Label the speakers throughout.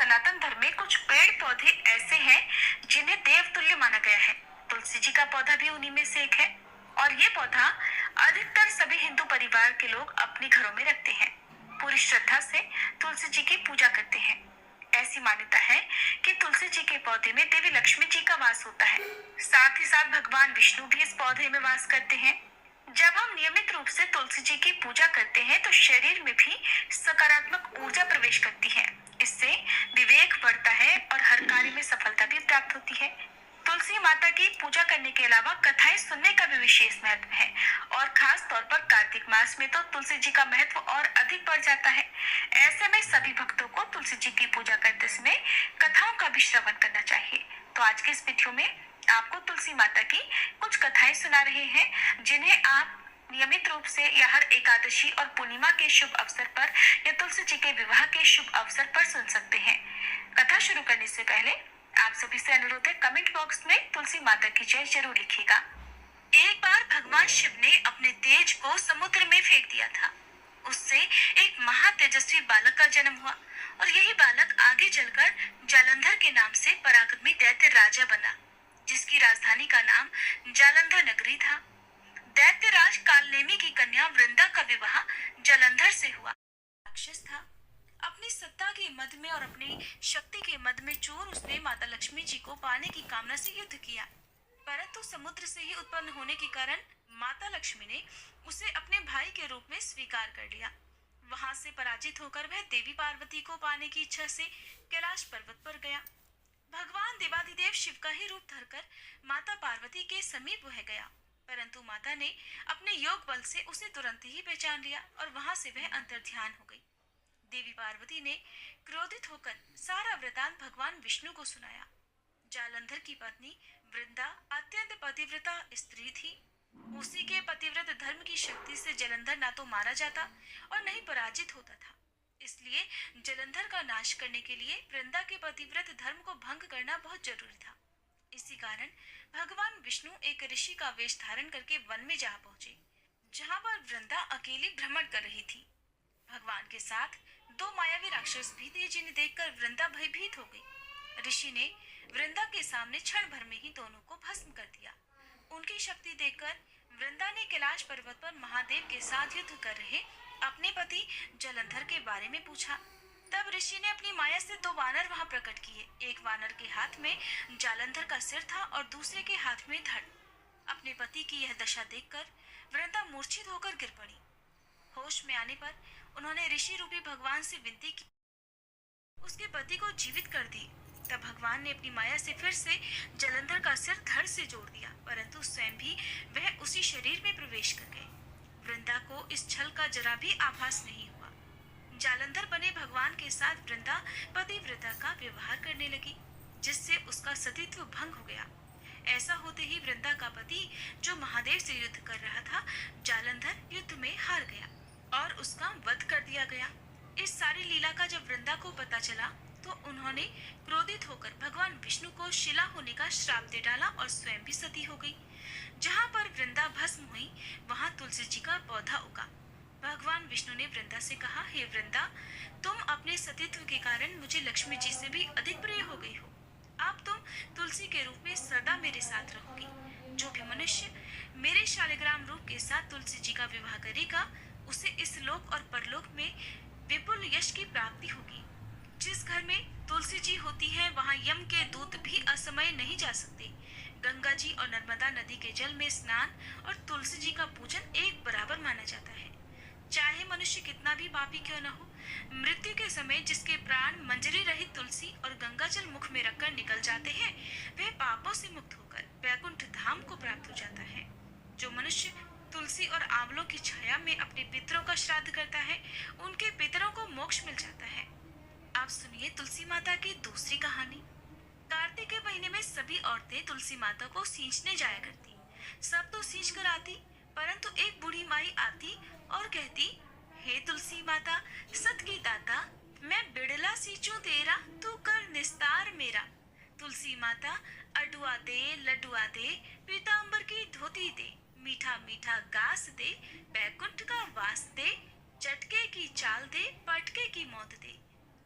Speaker 1: सनातन धर्म में कुछ पेड़ पौधे ऐसे हैं जिन्हें देवतुल्य माना गया है। तुलसी जी का पौधा भी उन्हीं में से एक है और ये पौधा अधिकतर सभी हिंदू परिवार के लोग अपने घरों में रखते हैं। पूरी श्रद्धा से तुलसी जी की पूजा करते हैं। ऐसी मान्यता है कि तुलसी जी के पौधे में देवी लक्ष्मी जी का वास होता है। साथ ही साथ भगवान विष्णु भी इस पौधे में वास करते हैं। जब हम नियमित रूप से तुलसी जी की पूजा करते हैं तो शरीर में भी सकारात्मक ऊर्जा प्रवेश करती है। इससे विवेक बढ़ता है और हर कार्य में सफलता भी प्राप्त होती है। तुलसी माता की पूजा करने के अलावा कथाएं सुनने का भी विशेष महत्व है और खास तौर पर कार्तिक मास में तो तुलसी जी का महत्व और अधिक बढ़ जाता है। ऐसे में सभी भक्तों को तुलसी जी की पूजा करते समय कथाओं का भी श्रवण करना चाहिए। तो आज के इस वीडियो में आपको तुलसी माता की कुछ कथाएं सुना रहे हैं जिन्हें आप नियमित रूप से या हर एकादशी और पूर्णिमा के शुभ अवसर पर या तुलसी जी के विवाह के शुभ अवसर पर सुन सकते हैं। कथा शुरू करने से पहले आप सभी से अनुरोध है, कमेंट बॉक्स में तुलसी माता की जय जरूर लिखिएगा। एक बार भगवान शिव ने अपने तेज को समुद्र में फेंक दिया था। उससे एक महा तेजस्वी बालक का जन्म हुआ और यही बालक आगे चलकर जालंधर के नाम से पराक्रमी दैत्य राजा बना, जिसकी राजधानी का नाम जालंधर नगरी था। दैत्यराज कालनेमी की कन्या वृंदा का विवाह जालंधर से हुआ। राक्षस था। अपनी सत्ता के मद में और अपनी शक्ति के मद में चोर उसने माता लक्ष्मी जी को पाने की कामना से युद्ध किया, परंतु समुद्र से ही उत्पन्न होने के कारण माता लक्ष्मी ने उसे अपने भाई के रूप में स्वीकार कर लिया। वहां से पराजित होकर वह देवी पार्वती को पाने की इच्छा से कैलाश पर्वत पर गया। भगवान देवाधिदेव शिव का ही रूप धरकर माता पार्वती के समीप वह गया, परंतु माता ने अपने योग बल से उसे तुरंत ही पहचान लिया और वहां से वह अंतर्ध्यान हो गई। देवी पार्वती ने क्रोधित होकर सारा वृतांत भगवान विष्णु को सुनाया। जालंधर की पत्नी वृंदा अत्यंत पतिव्रता स्त्री थी। उसी के पतिव्रत धर्म की शक्ति से जालंधर ना तो मारा जाता और नहीं पराजित होता था। इसलिए जालंधर का नाश करने के लिए वृंदा के पतिव्रत धर्म को भंग करना बहुत जरूरी था। इसी कारण भगवान विष्णु एक ऋषि का वेश धारण करके वन में जा पहुंचे, जहां पर वृंदा अकेली भ्रमण कर रही थी। भगवान के साथ दो मायावी राक्षस भी थे, जिन्हें देखकर वृंदा भयभीत हो गई। ऋषि ने वृंदा के सामने क्षण भर में ही दोनों को भस्म कर दिया। उनकी शक्ति देखकर वृंदा ने कैलाश पर्वत पर महादेव के साथ युद्ध कर रहे अपने पति जालंधर के बारे में पूछा। तब ऋषि ने अपनी माया से दो वानर वहां प्रकट किए। एक वानर के हाथ में जालंधर का सिर था और दूसरे के हाथ में धड़। अपने पति की यह दशा देखकर वृंदा मूर्छित होकर गिर पड़ी। होश में आने पर उन्होंने ऋषि रूपी भगवान से विनती की, उसके पति को जीवित कर दी। तब भगवान ने अपनी माया से फिर से जालंधर का सिर धड़ से जोड़ दिया, परंतु स्वयं भी वह उसी शरीर में प्रवेश कर गए। वृंदा को इस छल का जरा भी आभास नहीं हुआ। जालंधर बने भगवान के साथ वृंदा पतिव्रता का व्यवहार करने लगी, जिससे उसका सतीत्व भंग हो गया। ऐसा होते ही वृंदा का पति, जो महादेव से युद्ध कर रहा था, जालंधर युद्ध में हार गया और उसका वध कर दिया गया। इस सारी लीला का जब वृंदा को पता चला तो उन्होंने क्रोधित होकर भगवान विष्णु को शिला होने का श्राप दे डाला और स्वयं भी सती हो गई। जहाँ पर वृंदा भस्म हुई वहाँ तुलसी जी का पौधा उगा। भगवान विष्णु ने वृंदा से कहा, हे वृंदा, तुम अपने सतीत्व के कारण मुझे लक्ष्मी जी से भी अधिक प्रिय हो गई हो। अब तुम तुलसी के रूप में सदा मेरे साथ रहोगी। जो भी मनुष्य मेरे शालिग्राम रूप के साथ तुलसी जी का विवाह करेगा, उसे इस लोक और परलोक में विपुल यश की प्राप्ति होगी। जिस घर में तुलसी जी होती है वहाँ यम के दूत भी असमय नहीं जा सकते। गंगा जी और नर्मदा नदी के जल में स्नान और तुलसी जी का पूजन एक बराबर माना जाता है। चाहे मनुष्य कितना भी पापी क्यों न हो, मृत्यु के समय जिसके प्राण मंजरी रहित तुलसी और गंगा जल मुख में रखकर निकल जाते हैं, वह पापों से मुक्त होकर वैकुंठ धाम को प्राप्त हो जाता है। जो मनुष्य तुलसी और आंवलों की छाया में अपने पितरों का श्राद्ध करता है, उनके पितरों को मोक्ष मिल जाता है। आप सुनिए तुलसी माता की दूसरी कहानी। कार्तिक के महीने में सभी औरतें तुलसी माता को सींचने जाया करती। सब तो सींच कर आती, परंतु एक बूढ़ी माई आती और कहती, हे तुलसी माता सत की दाता, मैं बिड़ला सींचूं तेरा, तू कर निस्तार मेरा। तुलसी माता अडुआ दे, लडुआ दे, पीतांबर की धोती दे, मीठा मीठा गास दे, बैकुंठ का वास दे, चटके की चाल दे, पटके की मौत दे।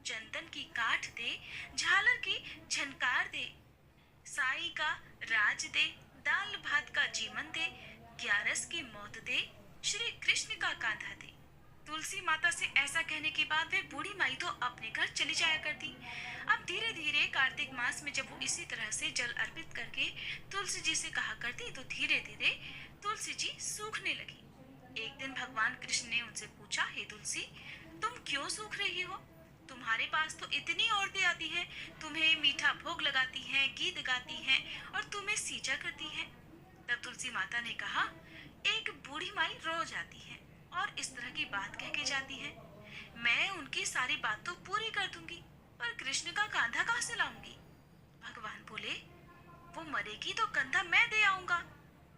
Speaker 1: चंदन की काठ दे, झालर की झनकार दे, साई का राज दे, दाल भात का जीवन दे, ग्यारस की मौत दे, श्री कृष्ण का कांधा दे। तुलसी माता से ऐसा कहने के बाद वे बूढ़ी माई तो अपने घर चली जाया करती। अब धीरे धीरे कार्तिक मास में जब वो इसी तरह से जल अर्पित करके तुलसी जी से कहा करती तो धीरे धीरे तुलसी जी सूखने लगी। एक दिन भगवान कृष्ण ने उनसे पूछा, हे तुलसी, तुम क्यों सूख रही हो? तुम्हारे पास तो इतनी औरतें आती हैं, तुम्हें मीठा भोग लगाती हैं, गीत गाती हैं और तुम्हें सींचा करती हैं। तब तुलसी माता ने कहा, एक बूढ़ी माई रोज आती है और इस तरह की बात कह के जाती है। मैं उनकी सारी बात तो पूरी कर दूंगी, पर कृष्ण का कंधा कहाँ से लाऊंगी? भगवान बोले, वो मरेगी तो कंधा मैं दे आऊंगा।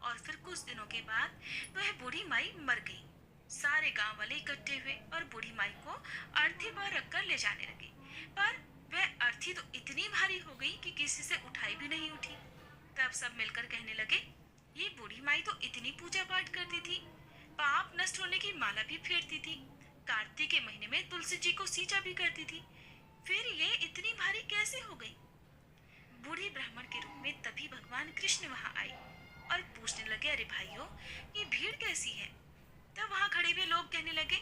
Speaker 1: और फिर कुछ दिनों के बाद वह बूढ़ी माई मर गई। सारे गांव वाले इकट्ठे हुए और बूढ़ी माई को अर्थी पर रखकर ले जाने लगे। पर वह अर्थी तो इतनी भारी हो गई कि किसी से उठाई भी नहीं उठी। तब सब मिलकर कहने लगे, ये बूढ़ी माई तो इतनी पूजा पाठ करती थी, पाप नष्ट होने की माला भी फेरती थी, कार्तिक के महीने में तुलसी जी को सींचा भी करती थी, फिर ये इतनी भारी कैसे हो गई? बूढ़ी ब्राह्मण के रूप में तभी भगवान कृष्ण वहां आए और पूछने लगे, अरे भाइयों, ये भीड़ कैसी है? तब वहां खड़े हुए लोग कहने लगे,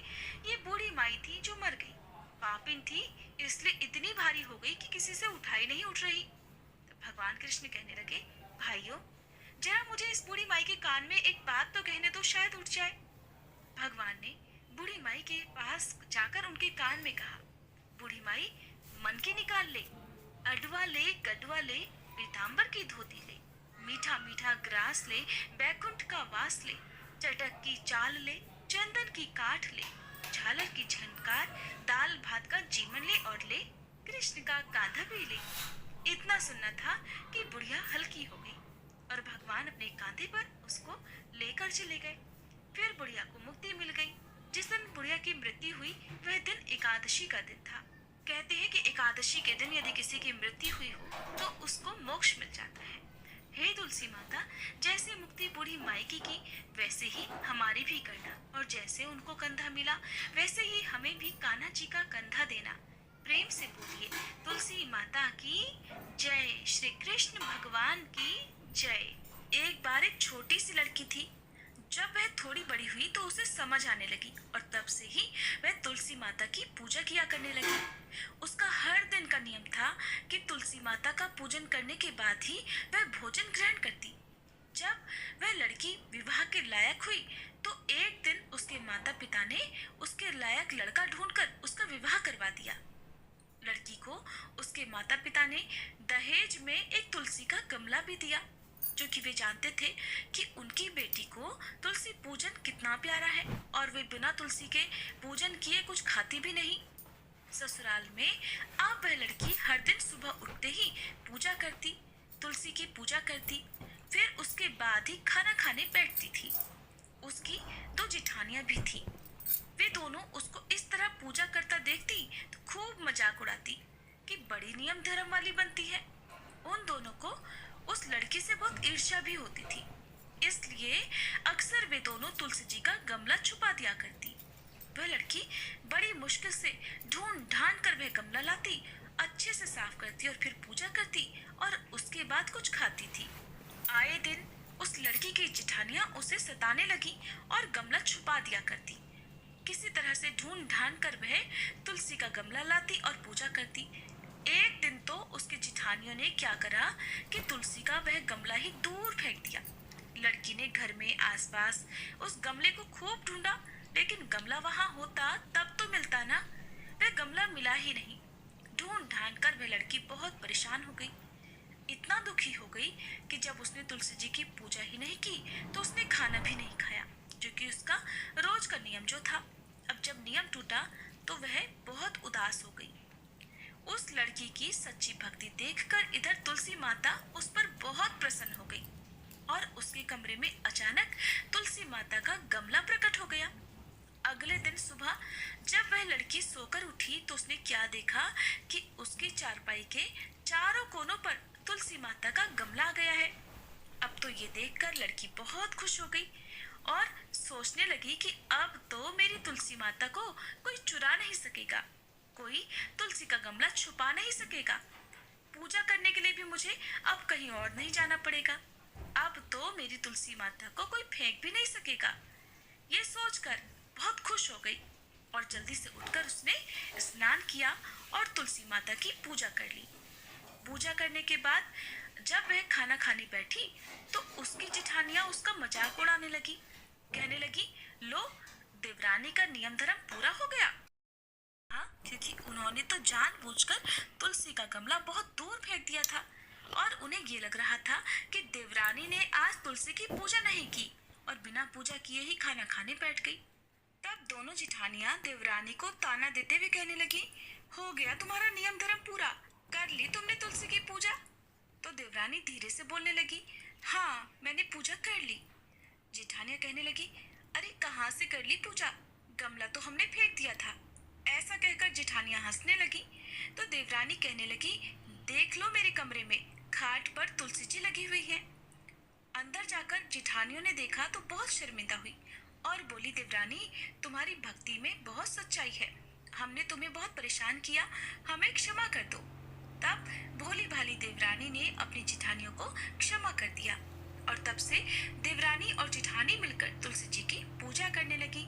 Speaker 1: ये बूढ़ी माई थी जो मर गई, पापिन थी इसलिए इतनी भारी हो गई कि किसी से उठाई नहीं उठ रही। तब भगवान कृष्ण कहने लगे, भाइयों, जरा मुझे इस बूढ़ी माई के कान में एक बात तो कहने तो शायद उठ जाए। भगवान ने बूढ़ी माई के पास जाकर उनके कान में कहा, बूढ़ी माई, मन की निकाल ले, अडवा ले, गडवा ले, पीताम्बर की धोती ले, मीठा मीठा ग्रास ले, बैकुंठ का वास ले, चटक की चाल ले, चंदन की काठ ले, झालर की झनकार, दाल भात का जीवन ले और ले कृष्ण का कांधा भी ले। इतना सुनना था कि बुढ़िया हल्की हो गई और भगवान अपने कांधे पर उसको लेकर चले गए। फिर बुढ़िया को मुक्ति मिल गई। जिस दिन बुढ़िया की मृत्यु हुई वह दिन एकादशी का दिन था। कहते हैं कि एकादशी के दिन यदि किसी की मृत्यु हुई हो तो उसको मोक्ष मिल जाता है। हे तुलसी माता, जैसे मुक्ति बूढ़ी मायके की वैसे ही हमारी भी करना, और जैसे उनको कंधा मिला वैसे ही हमें भी कान्हा जी का कंधा देना। प्रेम से बोलिए, तुलसी माता की जय, श्री कृष्ण भगवान की जय। एक बार एक छोटी सी लड़की थी। जब वह थोड़ी बड़ी हुई तो उसे समझ आने लगी और तब से ही वह तुलसी माता की पूजा किया करने लगी। उसका हर दिन का नियम था कि तुलसी माता का पूजन करने के बाद ही वह भोजन ग्रहण करती। जब वह लड़की विवाह के लायक हुई तो एक दिन उसके माता पिता ने उसके लायक लड़का ढूंढकर उसका विवाह करवा दिया। लड़की को उसके माता पिता ने दहेज में एक तुलसी का गमला भी दिया, जो कि वे जानते थे कि उनकी बेटी को तुलसी पूजन कितना प्यारा है और वे बिना तुलसी के पूजन किए कुछ खाती भी नहीं। ससुराल में अब वह लड़की हर दिन सुबह उठते ही पूजा करती, तुलसी की पूजा करती, फिर उसके बाद ही खाना खाने बैठती थी। उसकी दो जिठानियां भी थी। वे दोनों उसको इस तरह पूजा करता देखती तो खूब मजाक उड़ाती कि बड़ी नियम धर्म वाली बनती है। उन दोनों को उस लड़की से बहुत ईर्ष्या भी होती थी, इसलिए अक्सर वे दोनों तुलसी जी का गमला छुपा दिया करती। वह लड़की बड़ी मुश्किल से ढूंढ ढांड कर वह गमला लाती, अच्छे से साफ करती और फिर पूजा करती और उसके बाद कुछ खाती थी। आए दिन उस लड़की की जिठानियां उसे सताने लगी और गमला छुपा दिया करती। किसी तरह से ढूंढ ढांड कर वह तुलसी का गमला लाती और पूजा करती। एक दिन तो उसके जिठानियों ने क्या करा कि तुलसी का वह गमला ही दूर फेंक दिया। लड़की ने घर में आसपास उस गमले को खूब ढूंढा, लेकिन गमला वहां होता तब तो मिलता ना। वह गमला मिला ही नहीं। ढूंढ ढांड कर वह लड़की बहुत परेशान हो गई, इतना दुखी हो गई कि जब उसने तुलसी जी की पूजा ही नहीं की तो उसने खाना भी नहीं खाया, जो कि उसका रोज का नियम जो था। अब जब नियम टूटा तो वह बहुत उदास हो गई। उस लड़की की सच्ची भक्ति देखकर इधर तुलसी माता उस पर बहुत प्रसन्न हो गई और उसके कमरे में अचानक तुलसी माता का गमला प्रकट हो गया। अगले दिन सुबह जब वह लड़की सोकर उठी तो उसने क्या देखा कि उसकी चारपाई के चारों कोनों पर तुलसी माता का गमला आ गया है। अब तो ये देखकर लड़की बहुत खुश हो गई और सोचने लगी कि अब तो मेरी तुलसी माता को कोई चुरा नहीं सकेगा। कोई तुलसी का गमला छुपा नहीं सकेगा। पूजा करने के लिए भी मुझे अब कहीं और नहीं जाना पड़ेगा। अब तो मेरी तुलसी माता को कोई फेंक भी नहीं सकेगा। ये सोचकर बहुत खुश हो गई और जल्दी से उठकर उसने स्नान किया और तुलसी माता की पूजा कर ली। पूजा करने के बाद जब वह खाना खाने बैठी तो उसकी जिठानियां उसका मजाक उड़ाने लगी। कहने लगी, लो, देवरानी का नियम धर्म पूरा हो गया। हाँ, क्योंकि उन्होंने तो जानबूझकर तुलसी का गमला बहुत दूर फेंक दिया था और उन्हें ये लग रहा था कि देवरानी ने आज तुलसी की पूजा नहीं की और बिना पूजा किए ही खाना खाने बैठ गई। तब दोनों जिठानियां देवरानी को ताना देते हुए कहने लगी, हो गया तुम्हारा नियम धर्म पूरा, कर ली तुमने तुलसी की पूजा। तो देवरानी धीरे से बोलने लगी, हाँ, मैंने पूजा कर ली। जिठानियां कहने लगी, अरे कहाँ से कर ली पूजा, गमला तो हमने फेंक दिया था। ऐसा कहकर जिठानियां हंसने लगी तो देवरानी कहने लगी, देख लो मेरे कमरे में खाट पर तुलसी जी लगी हुई है। अंदर जाकर जिठानियों ने देखा तो बहुत शर्मिंदा हुई और बोली, देवरानी, तुम्हारी भक्ति में बहुत सच्चाई है, हमने तुम्हें बहुत परेशान किया, हमें क्षमा कर दो। तब भोली भाली देवरानी ने अपनी जिठानियों को क्षमा कर दिया और तब से देवरानी और जिठानी मिलकर तुलसी जी की पूजा करने लगी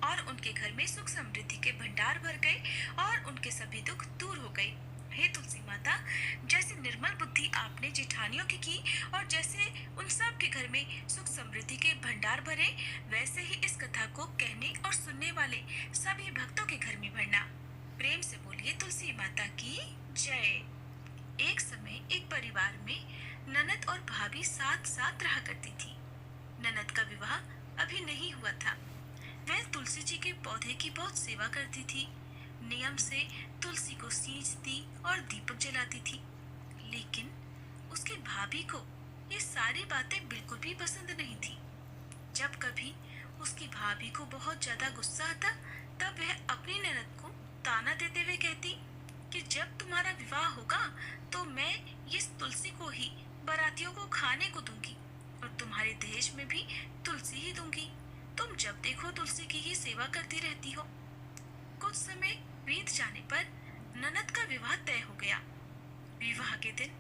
Speaker 1: और उनके घर में सुख समृद्धि के भंडार भर गए और उनके सभी दुख दूर हो गए। हे तुलसी माता, जैसे निर्मल बुद्धि आपने जिठानियों की और जैसे उन सब के घर में सुख समृद्धि के भंडार भरे, वैसे ही इस कथा को कहने और सुनने वाले सभी भक्तों के घर में भरना। प्रेम से बोलिए तुलसी माता की जय। एक समय एक परिवार में ननद और भाभी साथ साथ रहा करती थी। ननद का विवाह अभी नहीं हुआ था। वह तुलसी जी के पौधे की बहुत सेवा करती थी, नियम से तुलसी को सींचती और दीपक जलाती थी। लेकिन उसकी भाभी को ये सारी बातें बिल्कुल भी पसंद नहीं थी। जब कभी उसकी भाभी को बहुत ज्यादा गुस्सा आता तब वह अपनी ननद को ताना देते हुए कहती कि जब तुम्हारा विवाह होगा तो मैं इस तुलसी को ही बारातियों को खाने को दूंगी और तुम्हारे दहेज में भी तुलसी ही दूंगी। तुम जब देखो तुलसी की ही सेवा करती रहती हो। कुछ समय बीत जाने पर ननद का विवाह तय हो गया। विवाह के दिन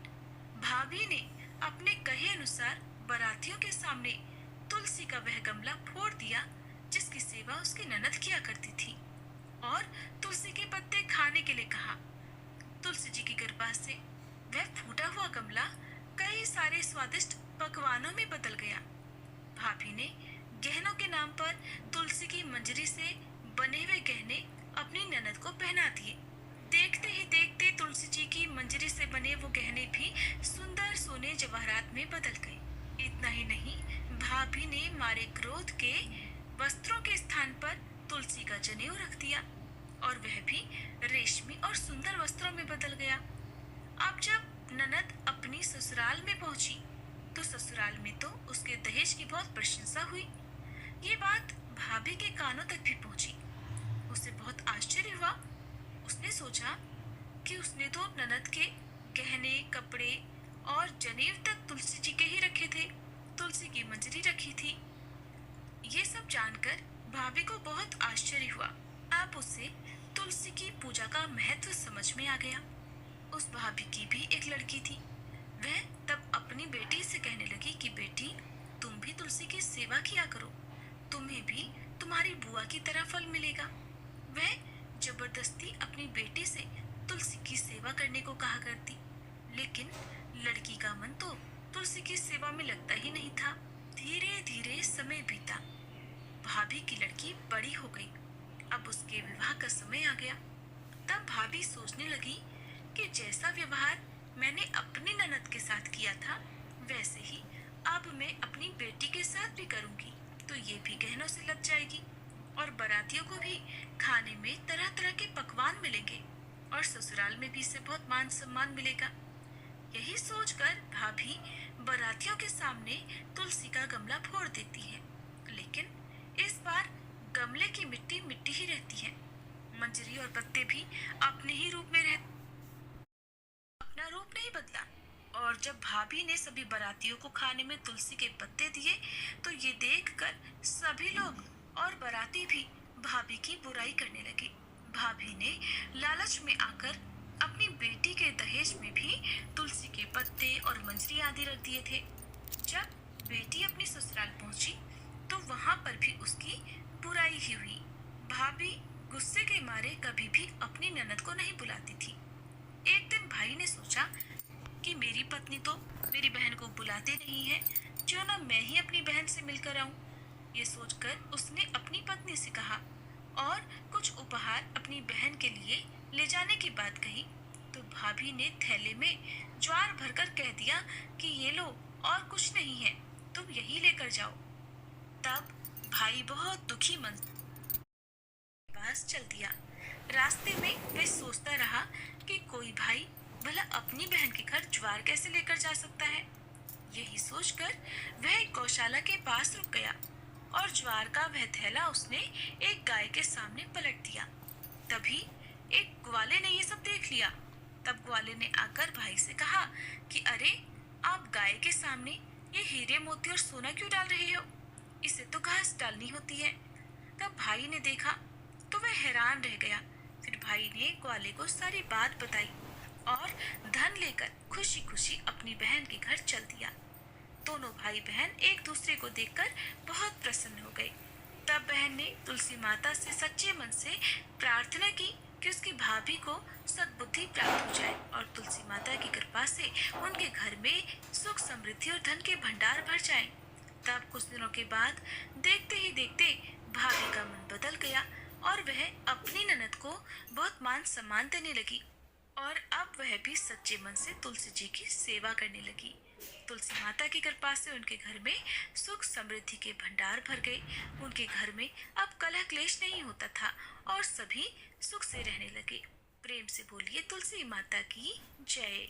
Speaker 1: भाभी ने अपने कहे अनुसार बारातियों के सामने तुलसी का वह गमला फोड़ दिया जिसकी सेवा उसकी ननद किया करती थी और तुलसी के पत्ते खाने के लिए कहा। तुलसी जी की कृपा से वह फूटा हुआ गमला कई सारे स्वादिष्ट पकवानों में बदल गया। भाभी ने गहनों के नाम पर तुलसी की मंजरी से बने हुए गहने अपनी ननद को पहना दिए। देखते ही देखते तुलसी जी की मंजरी से बने वो गहने भी सुंदर सोने जवाहरात में बदल गए। इतना ही नहीं, भाभी ने मारे क्रोध के वस्त्रों के स्थान पर तुलसी का जनेऊ रख दिया और वह भी रेशमी और सुंदर वस्त्रों में बदल गया। अब जब ननद अपनी ससुराल में पहुंची तो ससुराल में तो उसके दहेज की बहुत प्रशंसा हुई। ये बात भाभी के कानों तक भी पहुंची। उसे बहुत आश्चर्य हुआ। उसने सोचा कि उसने तो ननद के गहने, कपड़े और जनेऊ तक तुलसी जी के ही रखे थे, तुलसी की मंजरी रखी थी। ये सब जानकर भाभी को बहुत आश्चर्य हुआ। अब उसे तुलसी की पूजा का महत्व समझ में आ गया। उस भाभी की भी एक लड़की थी। वह तब अपनी बेटी से कहने लगी कि बेटी, तुम भी तुलसी की सेवा किया करो, तुम्हें भी तुम्हारी बुआ की तरह फल मिलेगा। वह जबरदस्ती अपनी बेटी से तुलसी की सेवा करने को कहा करती, लेकिन लड़की का मन तो तुलसी की सेवा में लगता ही नहीं था। धीरे धीरे समय बीता। भाभी की लड़की बड़ी हो गई। अब उसके विवाह का समय आ गया। तब भाभी सोचने लगी कि जैसा व्यवहार मैंने अपनी ननद के साथ किया था वैसे ही अब मैं अपनी बेटी के साथ भी करूंगी तो ये भी गहनों से लग जाएगी और बारातियों को भी खाने में तरह तरह के पकवान मिलेंगे और ससुराल में भी इसे बहुत मान सम्मान मिलेगा। यही सोचकर भाभी बारातियों के सामने तुलसी का गमला फोड़ देती है, लेकिन इस बार गमले की मिट्टी मिट्टी ही रहती है। मंजरी और पत्ते भी अपने ही रूप में रहते, अपना रूप नहीं बदला। और जब भाभी ने सभी बारातियों को खाने में तुलसी के पत्ते दिए तो ये देखकर सभी लोग और बाराती भी भाभी की बुराई करने लगे। भाभी ने लालच में आकर अपनी बेटी के दहेज में भी तुलसी के पत्ते और मंजरी आदि रख दिए थे। जब बेटी अपनी ससुराल पहुंची तो वहां पर भी उसकी बुराई ही हुई। भाभी गुस्से के मारे कभी भी अपनी ननद को नहीं बुलाती थी। एक दिन भाई ने सोचा कि मेरी पत्नी तो मेरी बहन को बुलाती नहीं है, क्यों ना मैं ही अपनी बहन से मिलकर आऊं। ये सोचकर उसने अपनी पत्नी से कहा और कुछ उपहार अपनी बहन के लिए ले जाने की बात कही। तो भाभी ने थैले में ज्वार भरकर कह दिया कि ये लो, और कुछ नहीं है, तुम यही लेकर जाओ। तब भाई बहुत दुखी मन पास चल दिया। रास्ते में वह सोचता रहा कि कोई भाई भला अपनी बहन के घर ज्वार कैसे लेकर जा सकता है। यही सोचकर वह एक गौशाला के पास रुक गया और ज्वार का वह थैला उसने एक गाय के सामने पलट दिया। तभी एक ग्वाले ने ये सब देख लिया। तब ग्वाले ने आकर भाई से कहा कि अरे, आप गाय के सामने ये हीरे मोती और सोना क्यों डाल रहे हो? इसे तो घास डालनी होती है। तब भाई ने देखा तो वह हैरान रह गया। फिर भाई ने ग्वाले को सारी बात बताई और धन लेकर खुशी खुशी अपनी बहन के घर चल दिया। दोनों भाई बहन एक दूसरे को देखकर बहुत प्रसन्न हो गए। तब बहन ने तुलसी माता से सच्चे मन से प्रार्थना की कि उसकी भाभी को सद्बुद्धि प्राप्त हो जाए और तुलसी माता की कृपा से उनके घर में सुख समृद्धि और धन के भंडार भर जाएं। तब कुछ दिनों के बाद देखते ही देखते भाभी का मन बदल गया और वह अपनी ननद को बहुत मान सम्मान देने लगी और अब वह भी सच्चे मन से तुलसी जी की सेवा करने लगी। तुलसी माता की कृपा से उनके घर में सुख समृद्धि के भंडार भर गए। उनके घर में अब कलह क्लेश नहीं होता था और सभी सुख से रहने लगे। प्रेम से बोलिए तुलसी माता की जय।